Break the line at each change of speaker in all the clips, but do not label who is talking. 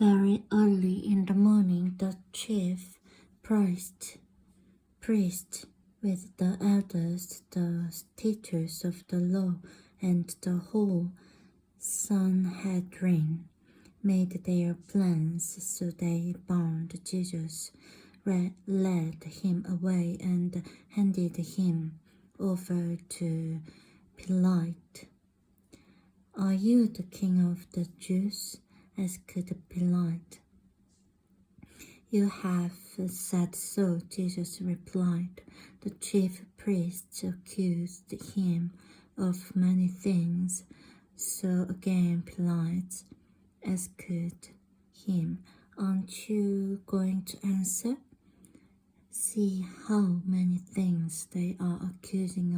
Very early in the morning, the chief priest with the elders, the teachers of the law, and the whole Sanhedrin made their plans, so they bound Jesus, led him away, and handed him over to Pilate. "Are you the king of the Jews?" asked Pilate. "You have said so," Jesus replied. The chief priests accused him of many things. So again Pilate asked him, "Aren't you going to answer? See how many things they are accusing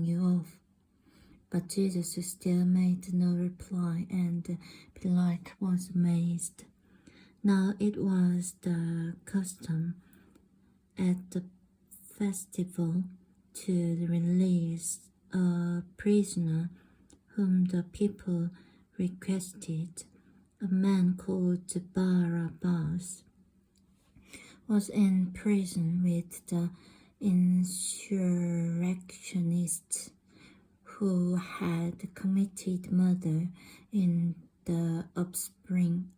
you of." But Jesus still made no reply, and Pilate was amazed. Now it was the custom at the festival to release a prisoner whom the people requested. A man called Barabbas was in prison with the insurrectionists who had committed murder in the uprising.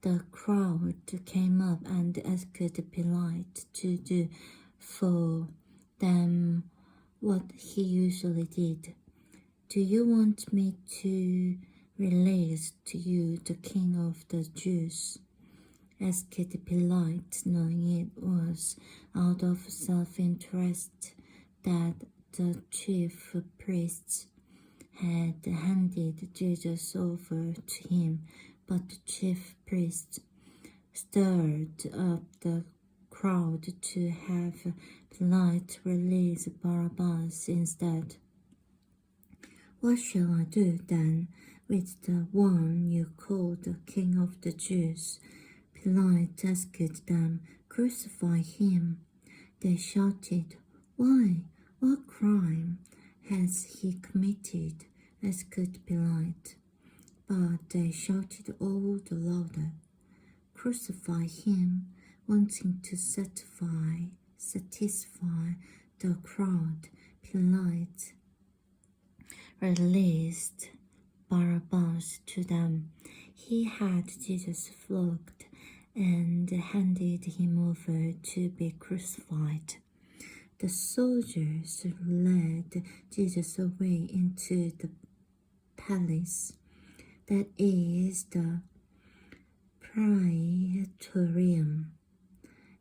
The crowd came up and asked Pilate to do for them what he usually did. "Do you want me to release to you the king of the Jews?" asked Pilate, knowing it was out of self-interest that the chief priests had handed Jesus over to him. But the chief priests stirred up the crowd to have Pilate release Barabbas instead. "What shall I do then with the one you call the king of the Jews?" Pilate asked them. "Crucify him." They shouted. "Why? What crime has he committed?" asked Pilate. But they shouted all the louder, "Crucify him," wanting to satisfy the crowd. Pilate released Barabbas to them. He had Jesus flogged and handed him over to be crucified. The soldiers led Jesus away into the palace, that is the praetorium,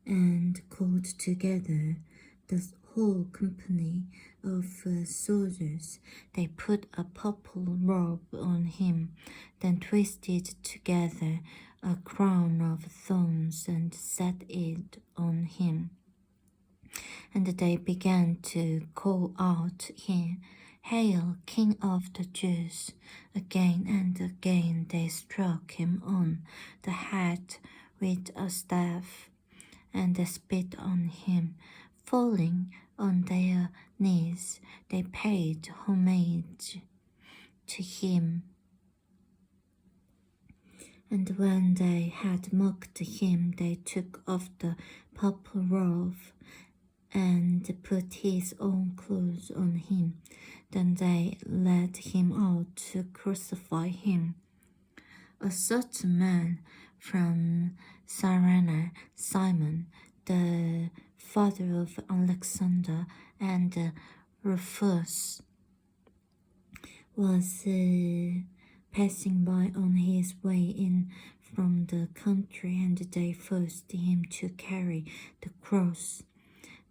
and called together the whole company of soldiers. They put a purple robe on him, then twisted together a crown of thorns and set it on him. And they began to call out, "Hail, King of the Jews!" Again and again they struck him on the head with a staff, and they spit on him. Falling on their knees, they paid homage to him. And when they had mocked him, they took off the purple robe and put his own clothes on him. Then they led him out to crucify him. A certain man from Cyrene, Simon, the father of Alexander and Rufus, was passing by on his way in from the country, and they forced him to carry the cross.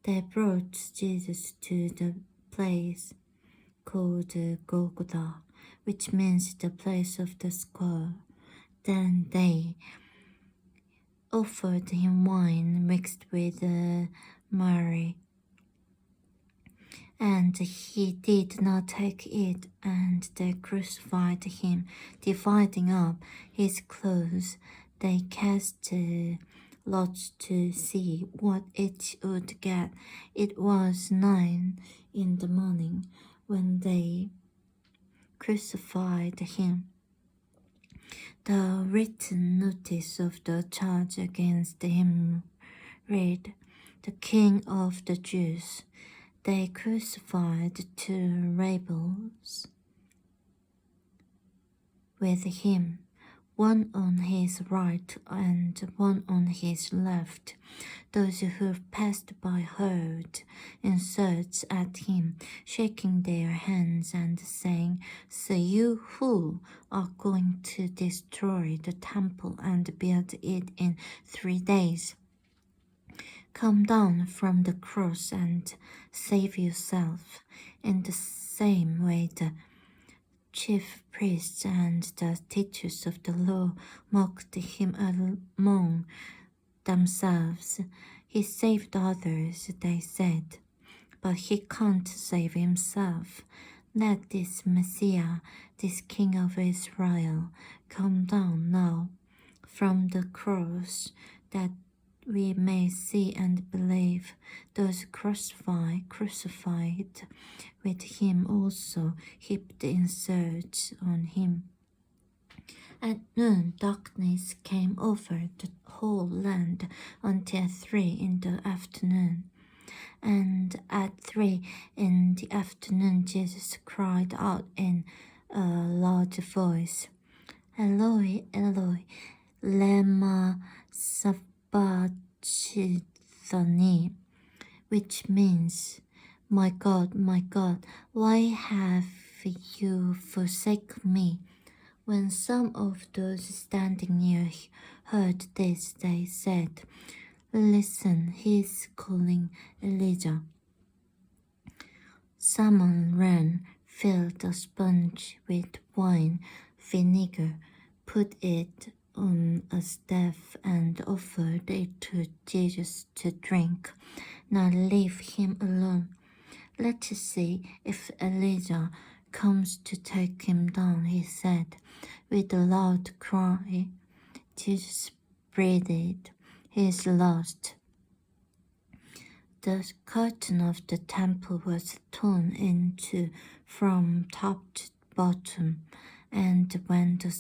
They brought Jesus to the place called Golgotha, which means the place of the skull. Then they offered him wine mixed with myrrh, and he did not take it, and they crucified him. Dividing up his clothes, they cast lots to see what each would get. It was 9 in the morning when they crucified him. The written notice of the charge against him read, "The King of the Jews." They crucified two rebels with him, one on his right and one on his left. Those who passed by hurled insults at him, shaking their hands and saying, "So you who are going to destroy the temple and build it in 3 days, come down from the cross and save yourself." In the same way, the chief priests and the teachers of the law mocked him among themselves. "He saved others," they said, "but he can't save himself. Let this Messiah, this King of Israel, come down now from the cross, that we may see and believe." Those crucified with him also heaped insults on him. At noon, darkness came over the whole land until 3 in the afternoon. And at 3 in the afternoon, Jesus cried out in a loud voice, "Eloi, Eloi, lema sabachthani," which means, my God, why have you forsaken me?" When some of those standing near heard this, they said, "Listen, he's calling Elijah." Someone ran, filled a sponge with wine vinegar, put it on a staff and offered it to Jesus to drink. "Now leave him alone. Let's see if Elijah comes to take him down," he said. With a loud cry, Jesus breathed, "He is lost." The curtain of the temple was torn in two from top to bottom, and when the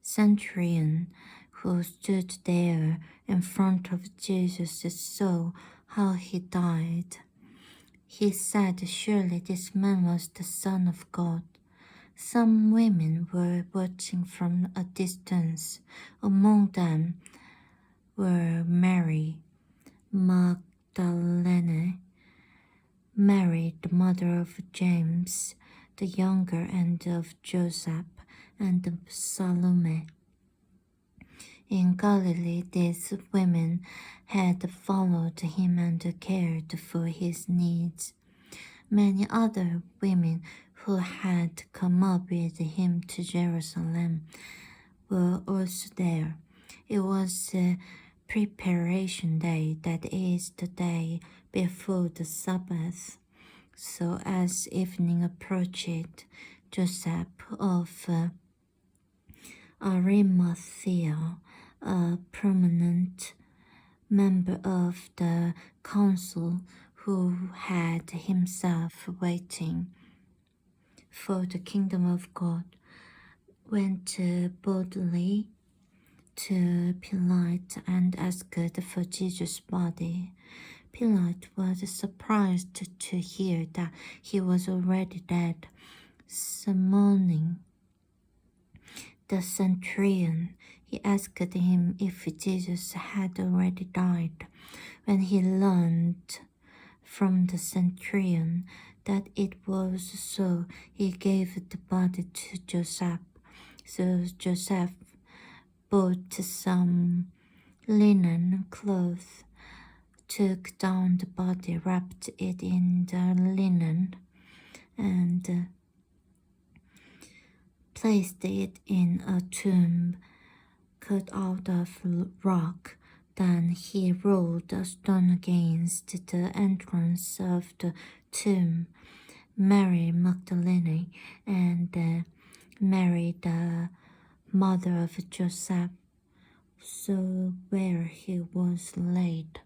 centurion who stood there in front of Jesus saw how he died, he said, "Surely this man was the Son of God." Some women were watching from a distance. Among them were Mary Magdalene, Mary, the mother of James the younger, and of Joseph, and Salome. In Galilee, these women had followed him and cared for his needs. Many other women who had come up with him to Jerusalem were also there. It was a preparation day, that is, the day before the Sabbath. So as evening approached, Joseph of Arimathea, a prominent member of the council who had himself waiting for the kingdom of God, went boldly to Pilate and asked for Jesus' body. Pilate was surprised to hear that he was already dead. Summoning the centurion, he asked him if Jesus had already died. When he learned from the centurion that it was so, he gave the body to Joseph. So Joseph bought some linen cloth, took down the body, wrapped it in the linen, and placed it in a tomb cut out of rock. Then he rolled a stone against the entrance of the tomb. Mary Magdalene and Mary, the mother of Joseph, saw where he was laid.